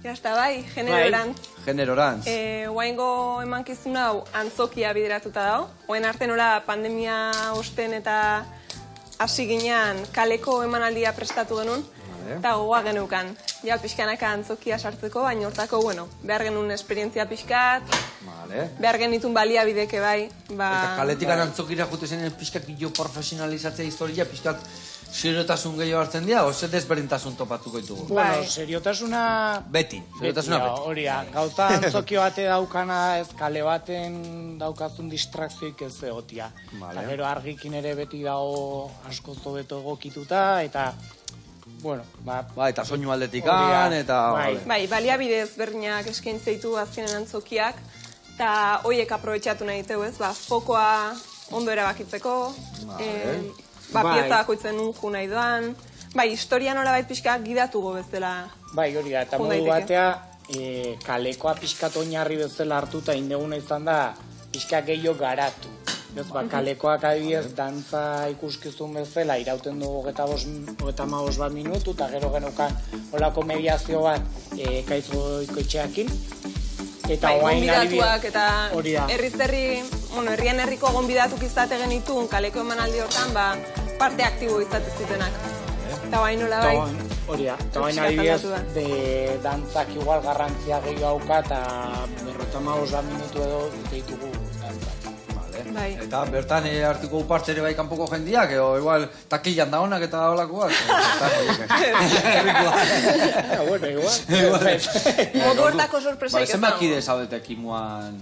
Ja, eta bai, generorantz. Generorantz. Oaingo emankizun hau antzokia bideratuta dago. Oain arte nola pandemia osten eta hasi ginean kaleko emanaldia prestatu genuen. Eta gogoa geneukan. Ja, pixkanaka antzokia sartzeko, baina hortako, behar genuen esperientzia pixkat, behar genitun baliabideke bai. Eta kaletikan antzokira jute zen pixkakillo profesionalizatzea historia, pixkat seriotasun gehiago hartzen dira, o zer desberdintasun topatuko ditugu? Bueno, seriotasuna... Beti, seriotasuna beti. Hori da, gauza antzokio bate daukana ez kale baten daukazun distrakzioik ez egotia. Gero argikin ere beti dago asko zobeto egokituta, eta... Bueno, eta soinu aldetikan, eta... Bai, baliabide ezberdinak eskaintzen ditu azkenen antzokiak, eta horiek aprobetxatu nahi ditu, ez? Fokoa ondo erabakitzeko, pieza bakoitzen unju nahi doan, historia nola bait pixka gidatugo bezala. Bai, hori da, eta modu batea, kalekoa pixkat oinarri bezala hartuta indeguna izan da, pixka gehiago garatu. Kalekoak adibidez, dantza ikuskizun bezala, irauten du 35 bat minutu, eta gero genukan olako mediazio bat Kaitz-Goikoetxeakin. Eta gonbidatuak eta herrian herriko gonbidatuk izate genitun kaleko emanaldi hortan, parte aktibo izate zutenak. Eta bain nola bai. Hori da, eta bain adibidez, dantzak igual garrantzia gehiago dauka, eta 55 bat minutu edo ditugu dantzak. Eta bertan hartuko upartzere bai kanpoko jendiak, edo igual takillan da honak eta holakoak. Bueno, igual. Modu hortako sorpresaik ez dago. Zenbat kide zaudete kimuan?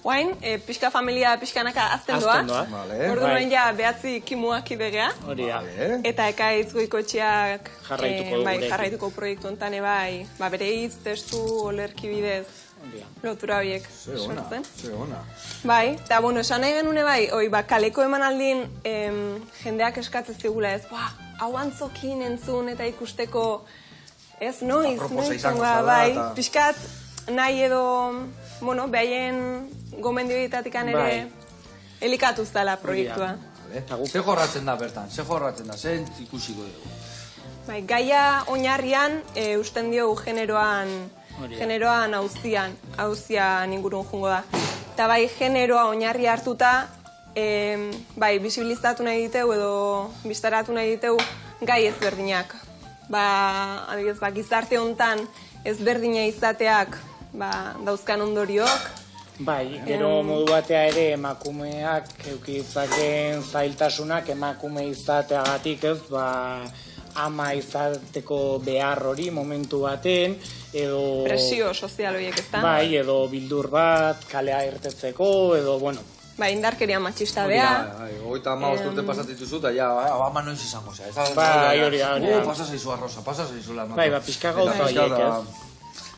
Oain, pixka familia pixkanaka azten doa. Ordu noen ja behatzi kimuak idegea. Hori da. Eta Kaitz-Goikoetxeak jarraituko proiektu honetan ebai, bere hitz, testu, olerki bidez. Lotura horiek sortzen. Bai, eta esan nahi genune bai, kaleko emanaldin jendeak eskatzen zigula ez, hau antzokin entzun eta ikusteko ez noiz, bai, pixkat nahi edo, behaien gomendioetatik ere elikatuz dela proiektua. Ze jorratzen da bertan, ze ikusiko dugu? Bai, gaia oinarrian usten diogu generoan hauzian ingurun jungo da. Eta bai, generoa oinarri hartuta, bisibilizatu nahi diteu edo biztaratu nahi diteu gai ezberdinak. Adibidez, gizarte hontan ezberdina izateak dauzkan ondoriok. Bai, gero modu batea ere emakumeak eukitzaken zailtasunak emakume izateagatik ez, ama izateko behar hori momentu baten, edo... Presio sozial horiek ez da? Bai, edo bildur bat, kalea irtetzeko, edo, indarkeria matxista beha. Hogeita 15 urte pasatituzu, eta ama noiz izango zea. Bai, hori da. Pasa zaizu arroza, pasa zaizu lan. Bai, pixka gauza horiek ez.